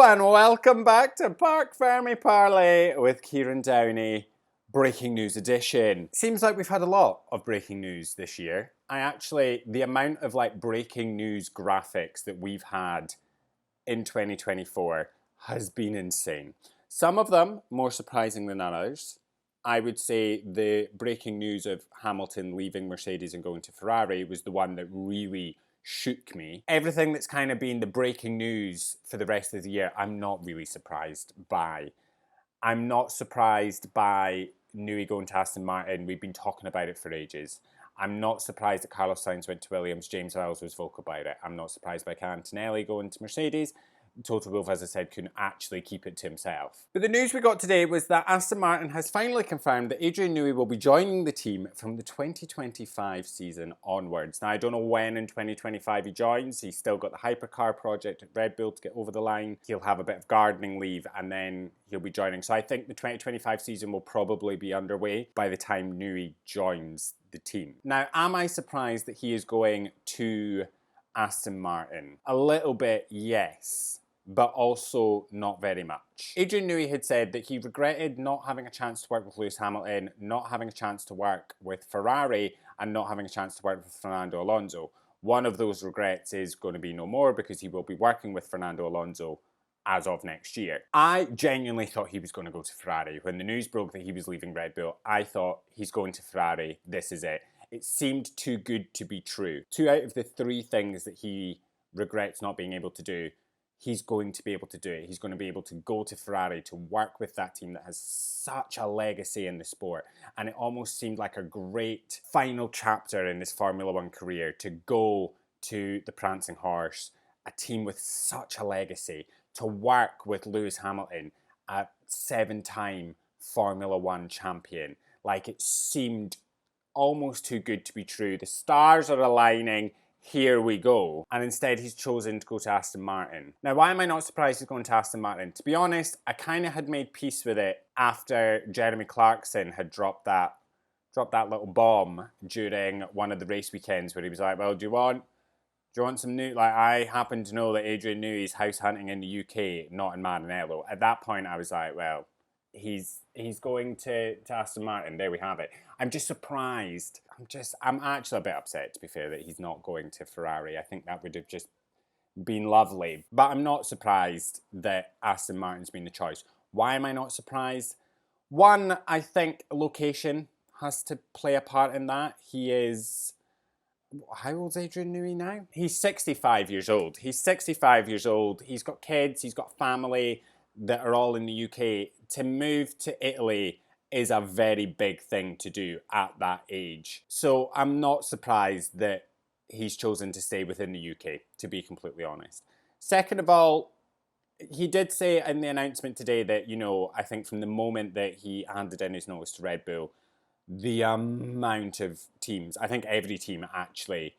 and welcome back to Parc Fermé Parlay with Kieran Downey, breaking news edition. Seems like we've had a lot of breaking news this year. The amount of breaking news graphics that we've had in 2024 has been insane. Some of them more surprising than others. I would say the breaking news of Hamilton leaving Mercedes and going to Ferrari was the one that really shook me. Everything that's kind of been the breaking news for the rest of the year, I'm not really surprised by. I'm not surprised by Newey going to Aston Martin. We've been talking about it for ages. I'm not surprised that Carlos Sainz went to Williams. James Wells was vocal about it. I'm not surprised by Cantonelli going to Mercedes. Toto Wolff, as I said, couldn't actually keep it to himself. But the news we got today was that Aston Martin has finally confirmed that Adrian Newey will be joining the team from the 2025 season onwards. Now, I don't know when in 2025 he joins. He's still got the hypercar project at Red Bull to get over the line. He'll have a bit of gardening leave and then he'll be joining. So I think the 2025 season will probably be underway by the time Newey joins the team. Now, am I surprised that he is going to Aston Martin? A little bit, yes, but also not very much. Adrian Newey had said that he regretted not having a chance to work with Lewis Hamilton, not having a chance to work with Ferrari, and not having a chance to work with Fernando Alonso. One of those regrets is going to be no more because he will be working with Fernando Alonso as of next year. I genuinely thought he was going to go to Ferrari. When the news broke that he was leaving Red Bull, I thought he's going to Ferrari, this is it. It seemed too good to be true. 2 out of the 3 things that he regrets not being able to do, he's going to be able to do it. He's going to be able to go to Ferrari to work with that team that has such a legacy in the sport. And it almost seemed like a great final chapter in his Formula One career to go to the Prancing Horse, a team with such a legacy, to work with Lewis Hamilton, a 7-time Formula One champion. Like, it seemed almost too good to be true. The stars are aligning. Here we go. And instead he's chosen to go to Aston Martin. Now, why am I not surprised he's going to Aston Martin? To be honest, I kind of had made peace with it after Jeremy Clarkson had dropped that little bomb during one of the race weekends where he was like, well, do you want some new, I happen to know that Adrian Newey's house hunting in the UK, not in Maranello. At that point I was like, well, he's going to Aston Martin. There we have it. I'm just surprised. I'm actually a bit upset, to be fair, that he's not going to Ferrari. I think that would have just been lovely. But I'm not surprised that Aston Martin's been the choice. Why am I not surprised? One, I think location has to play a part in that. He is... How old's Adrian Newey now? He's 65 years old. He's 65 years old. He's got kids. He's got family that are all in the UK. To move to Italy is a very big thing to do at that age. So I'm not surprised that he's chosen to stay within the UK, to be completely honest. Second of all, he did say in the announcement today that, I think from the moment that he handed in his notice to Red Bull, the amount of teams, I think every team actually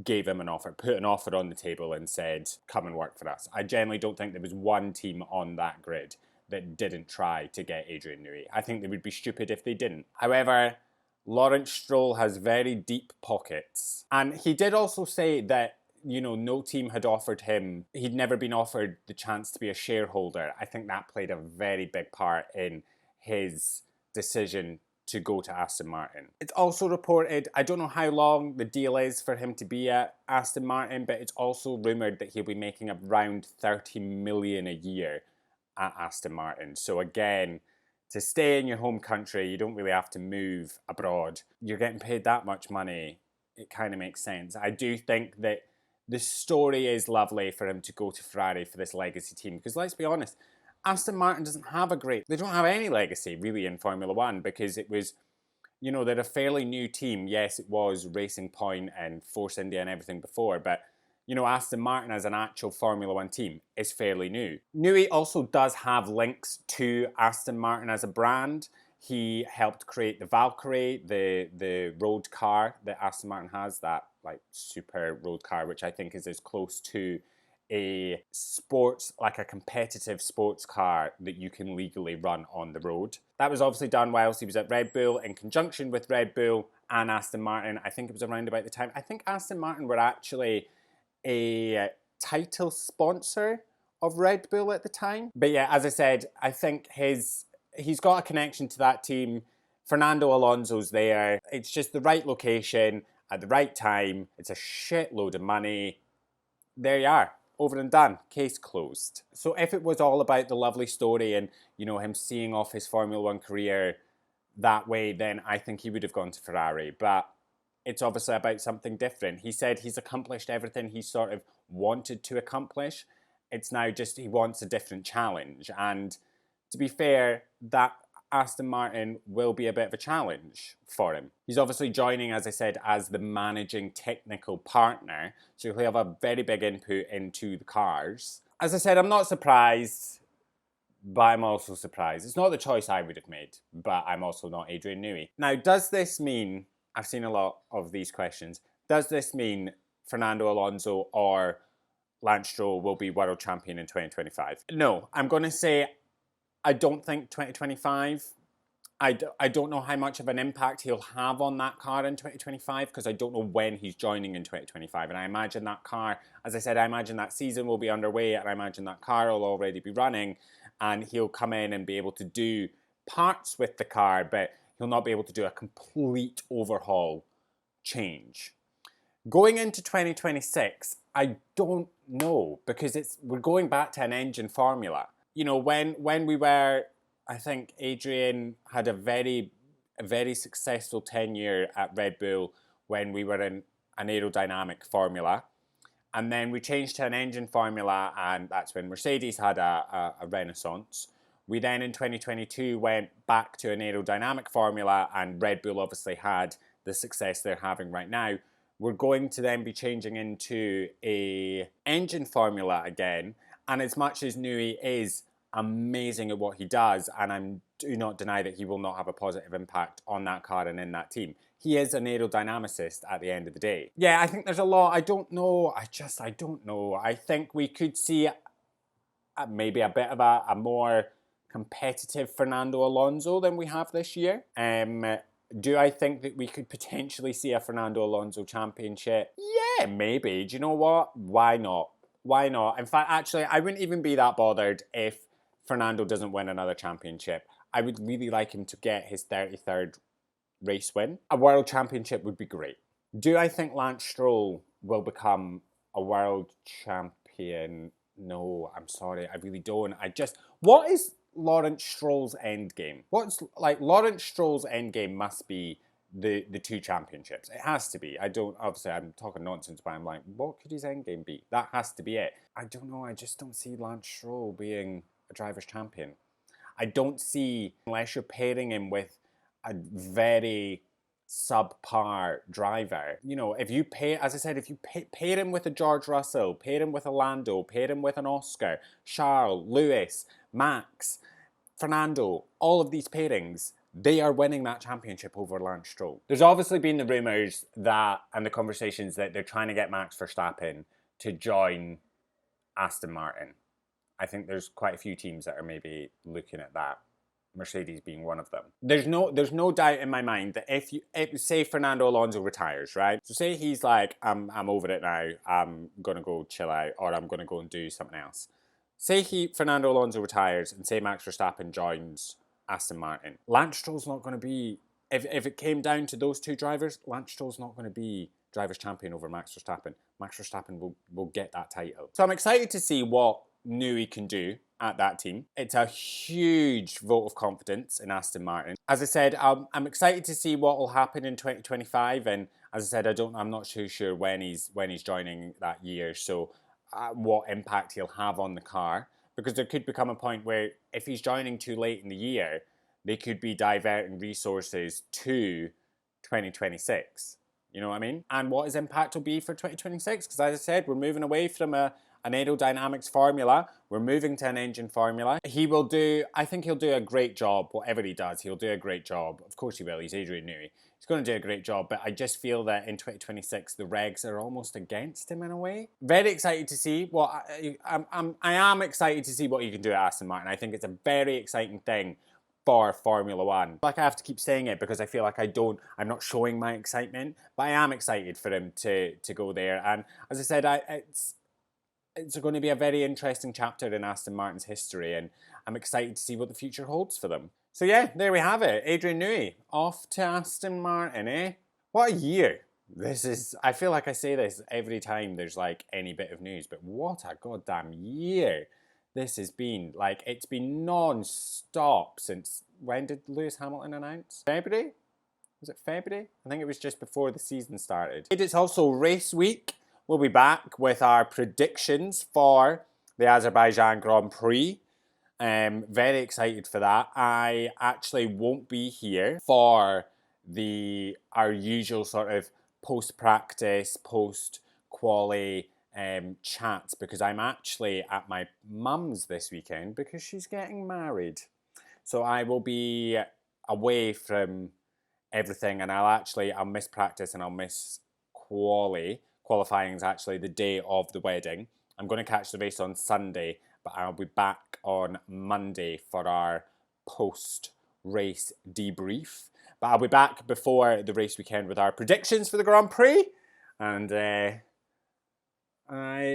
gave him an offer, put an offer on the table and said, come and work for us. I generally don't think there was one team on that grid that didn't try to get Adrian Newey. I think they would be stupid if they didn't. However, Lawrence Stroll has very deep pockets. And he did also say that, no team had offered him, he'd never been offered the chance to be a shareholder. I think that played a very big part in his decision to go to Aston Martin. It's also reported, I don't know how long the deal is for him to be at Aston Martin, but it's also rumoured that he'll be making around 30 million a year at Aston Martin. So again, to stay in your home country, you don't really have to move abroad. You're getting paid that much money. It kind of makes sense. I do think that the story is lovely for him to go to Ferrari for this legacy team, because let's be honest, Aston Martin doesn't have they don't have any legacy really in Formula One, because it was, they're a fairly new team. Yes, it was Racing Point and Force India and everything before, but Aston Martin as an actual Formula One team is fairly new. Newey also does have links to Aston Martin as a brand. He helped create the Valkyrie, the road car that Aston Martin has, that super road car, which I think is as close to a competitive sports car that you can legally run on the road. That was obviously done whilst he was at Red Bull in conjunction with Red Bull and Aston Martin. I think it was around about the time. I think Aston Martin were actually a title sponsor of Red Bull at the time. But yeah, as I said, I think he's got a connection to that team. Fernando Alonso's there. It's just the right location at the right time. It's a shitload of money. There you are. Over and done. Case closed. So if it was all about the lovely story and, you know, him seeing off his Formula One career that way, then I think he would have gone to Ferrari. But it's obviously about something different. He said he's accomplished everything he sort of wanted to accomplish. It's now just he wants a different challenge. And to be fair, that Aston Martin will be a bit of a challenge for him. He's obviously joining, as I said, as the managing technical partner, so he'll have a very big input into the cars. As I said, I'm not surprised, but I'm also surprised. It's not the choice I would have made, but I'm also not Adrian Newey. Now, does this mean, I've seen a lot of these questions, does this mean Fernando Alonso or Lance Stroll will be world champion in 2025? No, I'm going to say I don't think 2025. I don't know how much of an impact he'll have on that car in 2025 because I don't know when he's joining in 2025. And I imagine that car, as I said, I imagine that season will be underway and I imagine that car will already be running and he'll come in and be able to do parts with the car, but he'll not be able to do a complete overhaul change. Going into 2026, I don't know because we're going back to an engine formula. You know, when we were, I think Adrian had a very successful tenure at Red Bull when we were in an aerodynamic formula. And then we changed to an engine formula, and that's when Mercedes had a renaissance. We then in 2022 went back to an aerodynamic formula, and Red Bull obviously had the success they're having right now. We're going to then be changing into a engine formula again. And as much as Newey is amazing at what he does, and I do not deny that he will not have a positive impact on that car and in that team, he is an aerodynamicist at the end of the day. Yeah, I think there's a lot. I don't know. I don't know. I think we could see maybe a bit of a more competitive Fernando Alonso than we have this year. Do I think that we could potentially see a Fernando Alonso championship? Yeah, maybe. Do you know what? Why not? Why not? In fact, actually, I wouldn't even be that bothered if Fernando doesn't win another championship. I would really like him to get his 33rd race win. A world championship would be great. Do I think Lance Stroll will become a world champion? No, I'm sorry, I really don't. What is Lawrence Stroll's end game? Lawrence Stroll's end game must be the 2 championships. It has to be. Obviously I'm talking nonsense, but I'm like, what could his end game be? That has to be it. I don't know, I just don't see Lance Stroll being a driver's champion. I don't see, unless you're pairing him with a very subpar driver. You know, if you pair, as I said, if you pair him with a George Russell, pair him with a Lando, pair him with an Oscar, Charles, Lewis, Max, Fernando, all of these pairings, they are winning that championship over Lance Stroll. There's obviously been the rumours that, and the conversations that they're trying to get Max Verstappen to join Aston Martin. I think there's quite a few teams that are maybe looking at that. Mercedes being one of them. There's no doubt in my mind that if say Fernando Alonso retires, right? So say he's like, I'm over it now, I'm gonna go chill out, or I'm gonna go and do something else. Say Fernando Alonso retires and say Max Verstappen joins Aston Martin. Lance Stroll's not gonna be, if it came down to those 2 drivers, Lance Stroll's not gonna be driver's champion over Max Verstappen. Max Verstappen will get that title. So I'm excited to see what Newey can do at that team. It's a huge vote of confidence in Aston Martin. As I said, I'm excited to see what will happen in 2025, and as I said, I'm not too sure when he's joining that year, so what impact he'll have on the car, because there could become a point where if he's joining too late in the year, they could be diverting resources to 2026. You know what I mean? And what his impact will be for 2026, because as I said, we're moving away from an aerodynamics formula. We're moving to an engine formula. I think he'll do a great job. Whatever he does, he'll do a great job. Of course he will. He's Adrian Newey. He's going to do a great job, but I just feel that in 2026, the regs are almost against him in a way. Very excited to see I am excited to see what he can do at Aston Martin. I think it's a very exciting thing for Formula One. Like, I have to keep saying it because I feel like I'm not showing my excitement, but I am excited for him to go there. And as I said, it's going to be a very interesting chapter in Aston Martin's history, and I'm excited to see what the future holds for them. So yeah, there we have it. Adrian Newey, off to Aston Martin, eh? What a year. This is, I feel like I say this every time there's like any bit of news, but what a goddamn year this has been. Like, it's been non-stop since, when did Lewis Hamilton announce? February? Was it February? I think it was just before the season started. It's also race week. We'll be back with our predictions for the Azerbaijan Grand Prix. Very excited for that. I actually won't be here for our usual sort of post-practice, post-quali chats, because I'm actually at my mum's this weekend because she's getting married. So I will be away from everything, and I'll miss practice and I'll miss quali. Qualifying is actually the day of the wedding. I'm going to catch the race on Sunday, but I'll be back on Monday for our post-race debrief. But I'll be back before the race weekend with our predictions for the Grand Prix. And I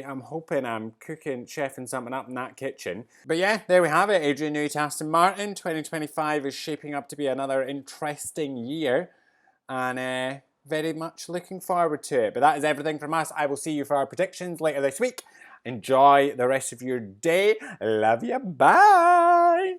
am hoping I'm chefing something up in that kitchen. But yeah, there we have it. Adrian Newey to Aston Martin. 2025 is shaping up to be another interesting year. And very much looking forward to it. But that is everything from us. I will see you for our predictions later this week. Enjoy the rest of your day. Love you. Bye.